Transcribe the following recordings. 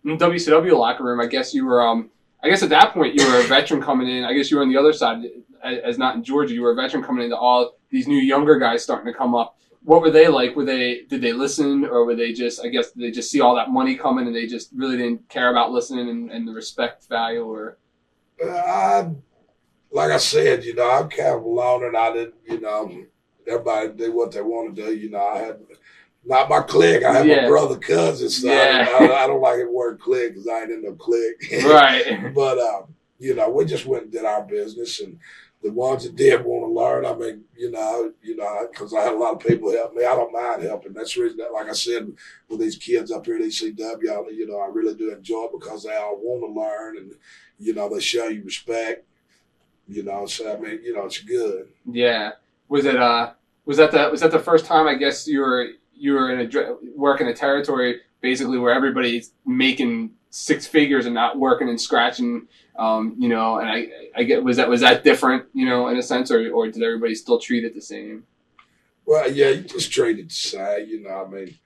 in the WCW locker room, I guess you were, I guess at that point you were a veteran coming in. I guess you were on the other side, as not in Georgia. You were a veteran coming into all these new younger guys starting to come up. What were they like? Did they listen, or were they just? I guess did they just see all that money coming and they just really didn't care about listening and the respect value, or? Like I said, I'm kind of alone, and I didn't, everybody do what they want to do. I had not my clique. I have my brother, cousins. So I don't like the word clique because I ain't in no clique. Right. But we just went and did our business, and the ones that did want to learn, I mean, because I had a lot of people help me. I don't mind helping. That's the reason that, like I said, with these kids up here at ECW, I really do enjoy it because they all want to learn, and they show you respect. So I mean, it's good. Yeah. Was that the first time? I guess you were working a territory basically where everybody's making six figures and not working and scratching. And I get was that different? In a sense, or did everybody still treat it the same? Well, yeah, you just treat it the same. I mean,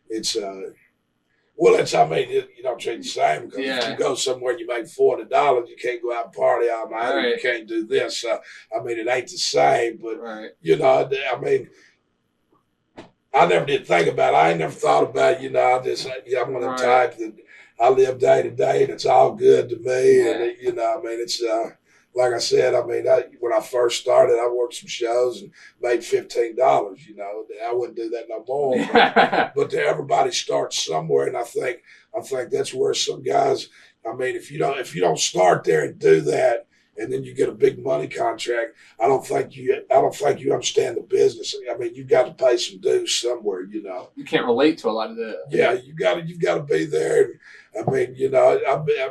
it's well, it's, I mean, you don't treat the same because if you go somewhere and you make $40, you can't go out and party all night, or you can't do this. So, I mean, it ain't the same, but, I mean, I never did think about it. I ain't never thought about it. I'm one of the type that I live day to day and it's all good to me. Yeah. And, I mean, it's, like I said, I mean, when I first started, I worked some shows and made $15. I wouldn't do that no more. But everybody starts somewhere, and I think that's where some guys. I mean, if you don't start there and do that, and then you get a big money contract, I don't think you understand the business. I mean, you've got to pay some dues somewhere. You can't relate to a lot of the. Yeah, you've got to be there. I mean, I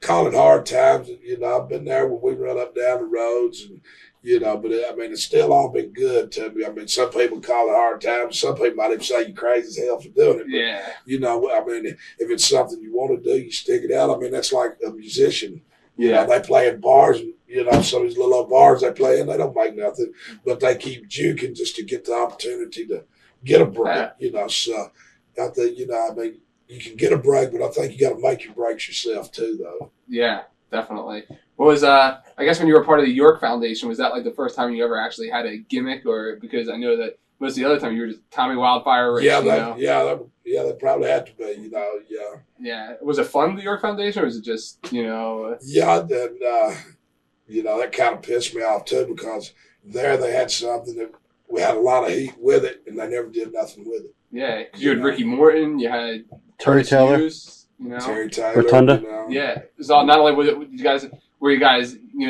call it hard times. I've been there when we run up down the roads, and but I mean, it's still all been good to me. I mean, some people call it hard times. Some people might even say you're crazy as hell for doing it. But, I mean, if it's something you want to do, you stick it out. I mean, that's like a musician. They play in bars, and some of these little old bars they play in, they don't make nothing, but they keep juking just to get the opportunity to get a break. So I think I mean, you can get a break, but I think you got to make your breaks yourself too, though. Yeah, definitely. What was I guess when you were part of the York Foundation, was that like the first time you ever actually had a gimmick, or because I know that most of the other time you were just Tommy Wildfire Rich? They probably had to be. Yeah, was it fun, the York Foundation, or was it just Yeah, then that kind of pissed me off too, because there they had something that we had a lot of heat with it, and they never did nothing with it. Yeah, because you had Ricky Morton, you had Terry Taylor, Terry Taylor, Rotunda. Yeah, it's all not only with it, you guys, you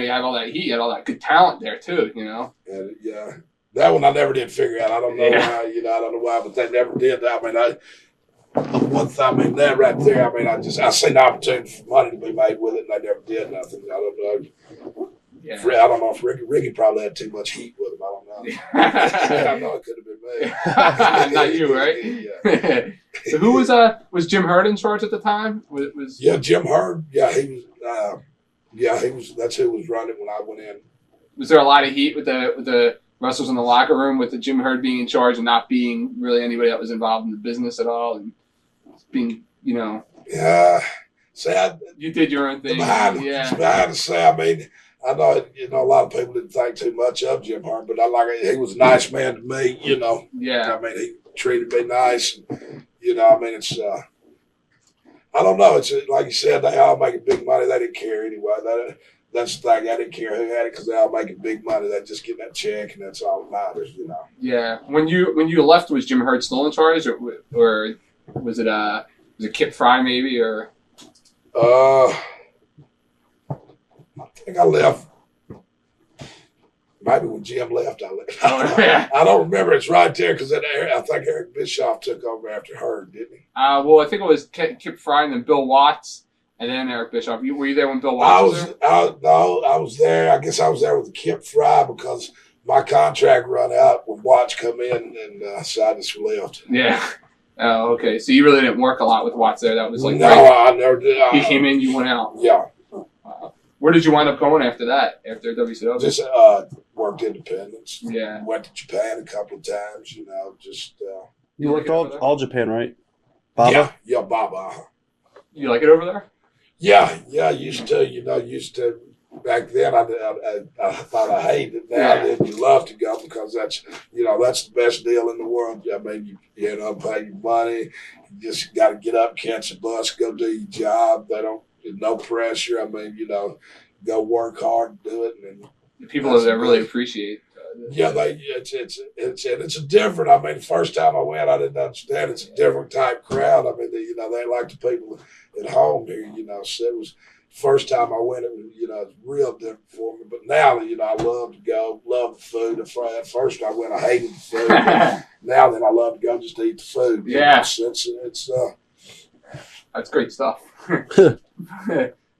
had all that heat, you had all that good talent there too, And that one I never did figure out. I don't know why, I don't know why, but they never did. I mean, that right there. I mean, I seen the opportunity for money to be made with it, and they never did nothing. I don't know. Yeah. I don't know if Ricky probably had too much heat with him. I don't know. I know it could have been me. Not you, right? Yeah. So who was Jim Herd in charge at the time? Jim Herd. Yeah, he was. That's who was running when I went in. Was there a lot of heat with the wrestlers in the locker room, with the Jim Herd being in charge and not being really anybody that was involved in the business at all, and being, Yeah. You did your own thing. I had to say, I mean, I know, a lot of people didn't think too much of Jim Hart, but he was a nice man to me, Yeah. I mean, he treated me nice. And, I mean, it's, I don't know. It's like you said, they all making big money. They didn't care anyway. That's the thing. I didn't care who had it because they all making big money. They just get that check, and that's all that matters, Yeah. When you left, was Jim Herd still in charge, or was it Kip Fry maybe, or? I think I left. Maybe when Jim left, I left. Oh, yeah. I don't remember. It's right there because I think Eric Bischoff took over after Herd, didn't he? Well, I think it was Kip Fry and then Bill Watts and then Eric Bischoff. Were you there when Bill Watts was there? I was there. I guess I was there with Kip Fry because my contract run out when Watts come in, and so I just left. Yeah. Oh, okay. So you really didn't work a lot with Watts there. That was like I never did. He came in, you went out. Yeah. Where did you wind up going after that? After WCW? Just worked independence. Yeah. Went to Japan a couple of times. You worked all Japan, right? Baba? Yeah, Baba. You like it over there? Yeah, I used to. Back then, I thought I hated it. Now then, you love to go because that's the best deal in the world. I mean, you pay your money. You just got to get up, catch a bus, go do your job. There's no pressure. I mean, go work hard, do it, and people that really appreciate. Yeah, it's a different. I mean, the first time I went, I didn't understand. It's a different type crowd. I mean, they ain't like the people at home here. So it was first time I went. It was it's real different for me. But now I love to go, love the food. At first I went, I hated the food. Now then, I love to go just to eat the food. Yeah, it's that's great stuff.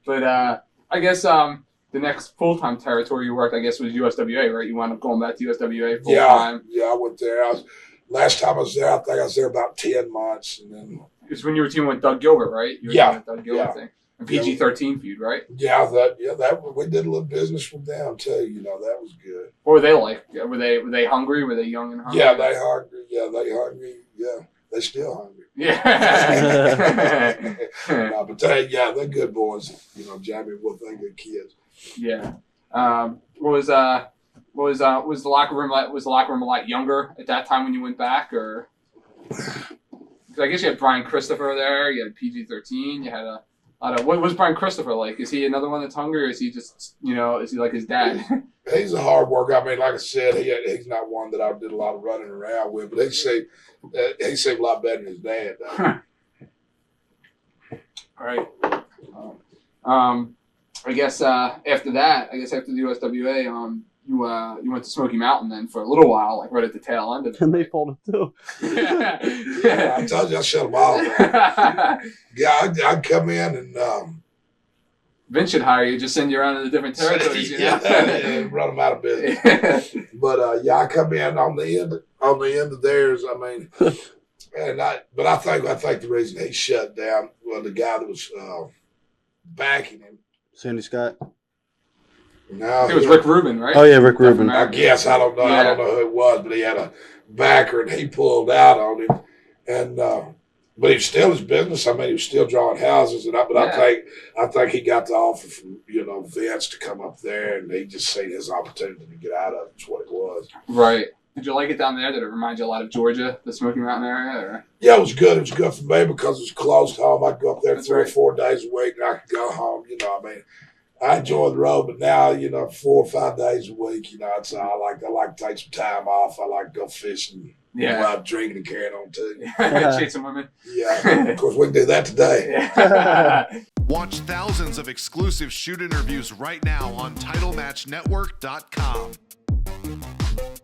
But I guess the next full-time territory you worked, I guess, was USWA, right? You wound up going back to USWA full-time. Yeah, I went there. Last time I was there, I think I was there about 10 months. And then it's when you were teaming with Doug Gilbert, right? You were teaming with Doug Gilbert thing. And PG-13 feud, right? Yeah, we did a little business with them too. That was good. What were they like? Were they hungry? Were they young and hungry? Yeah, they hungry. Yeah, they still hungry. Yeah. But they're good boys. Jamie Wolf, they're good kids. Yeah. Was the locker room like? Was the locker room a lot younger at that time when you went back, or? I guess you had Brian Christopher there. You had PG-13. You had what was Brian Christopher like? Is he another one that's hungry, or is he just is he like his dad? He's a hard worker. I mean, like I said, he's not one that I did a lot of running around with, but he seemed a lot better than his dad. All right. I guess after that, after the USWA, you went to Smoky Mountain then for a little while, like right at the tail end of it. And they folded too. Yeah, I told you I shut them all down. Yeah, I'd come in and Vince should hire you, just send you around to the different territories. Run them out of business. But I come in on the end of theirs. I mean, but I think the reason he shut down, the guy that was backing him, Sandy Scott. No, it was Rick Rubin, right? Oh yeah, Rick Rubin. I guess I don't know. Yeah. I don't know who it was, but he had a backer and he pulled out on him, and but he was still his business. I mean, he was still drawing houses, I think he got the offer from Vince to come up there, and he just seen his opportunity to get out of it. That's what it was. Right. Did you like it down there? Did it remind you a lot of Georgia, the Smoky Mountain area? Or? Yeah, it was good. It was good for me because it was close to home. I'd go up there 3 or 4 days a week, and I could go home. I mean, I enjoy the road, but now 4 or 5 days a week. I like to take some time off. I like to go fishing. Yeah, go out drinking and carrying on too. Chasing women. Yeah, of course we can do that today. Watch thousands of exclusive shoot interviews right now on TitleMatchNetwork.com.